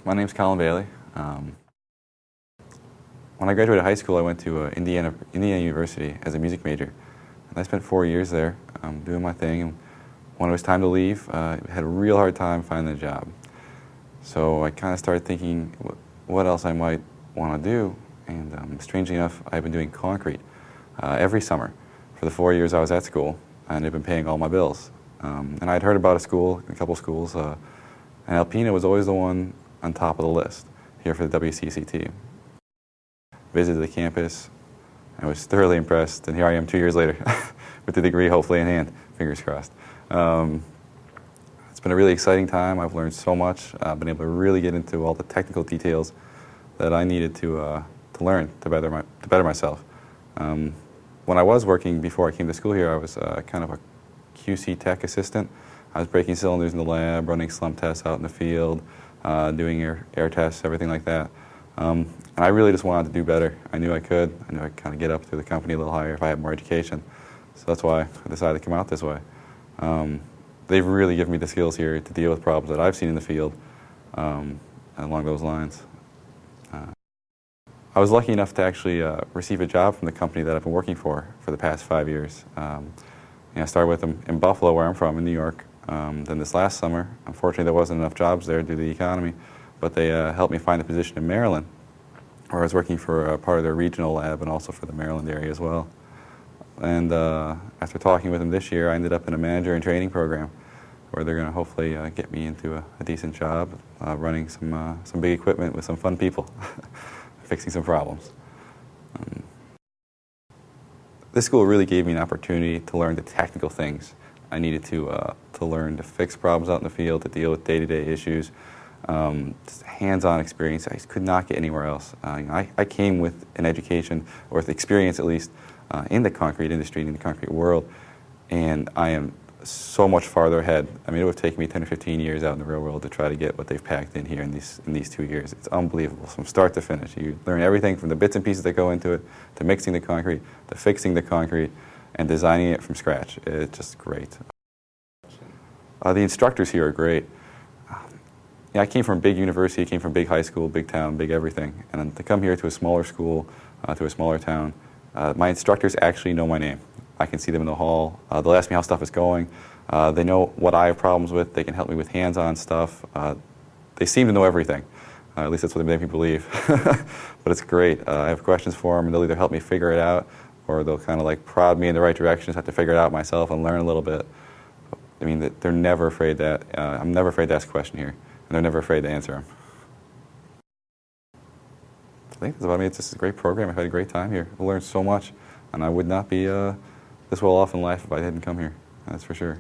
My name's Colin Bailey. When I graduated high school, I went to Indiana University as a music major. And I spent 4 years there doing my thing. And when it was time to leave, I had a real hard time finding a job. So I kind of started thinking what else I might want to do. And strangely enough, I've been doing concrete every summer for the 4 years I was at school, and they've been paying all my bills. And I'd heard about a couple schools, and Alpena was always the one on top of the list here for the WCCT. Visited the campus. I was thoroughly impressed, and here I am 2 years later with the degree hopefully in hand, fingers crossed. It's been a really exciting time. I've learned so much. I've been able to really get into all the technical details that I needed to learn to better myself. When I was working before I came to school here, I was kind of a QC tech assistant. I was breaking cylinders in the lab, running slump tests out in the field, doing air tests, everything like that. And I really just wanted to do better. I knew I could. I knew I could kind of get up through the company a little higher if I had more education. So that's why I decided to come out this way. They've really given me the skills here to deal with problems that I've seen in the field along those lines. I was lucky enough to actually receive a job from the company that I've been working for the past 5 years. I started with them in Buffalo, where I'm from, in New York. Then this last summer, unfortunately there wasn't enough jobs there due to the economy, but they helped me find a position in Maryland, where I was working for part of their regional lab and also for the Maryland area as well. And after talking with them this year, I ended up in a manager and training program where they're going to hopefully get me into a decent job, running some big equipment with some fun people, fixing some problems. This school really gave me an opportunity to learn the technical things I needed to learn to fix problems out in the field, to deal with day-to-day issues. Just hands-on experience I could not get anywhere else. I came with an education, or with experience at least, in the concrete industry, in the concrete world, and I am so much farther ahead. I mean, it would have taken me 10 or 15 years out in the real world to try to get what they've packed in here in these 2 years. It's unbelievable from start to finish. You learn everything from the bits and pieces that go into it, to mixing the concrete, to fixing the concrete, and designing it from scratch. It's just great. The instructors here are great. I came from a big university, I came from a big high school, big town, big everything. And to come here to a smaller school, to a smaller town, my instructors actually know my name. I can see them in the hall. They'll ask me how stuff is going. They know what I have problems with. They can help me with hands-on stuff. They seem to know everything. At least that's what they make me believe. But it's great. I have questions for them, and they'll either help me figure it out, or they'll kind of like prod me in the right direction. Just have to figure it out myself and learn a little bit. I mean, they're never afraid that. I'm never afraid to ask a question here, and they're never afraid to answer them. I think that's about me. It's just a great program. I've had a great time here. I've learned so much, and I would not be this well off in life if I hadn't come here. That's for sure.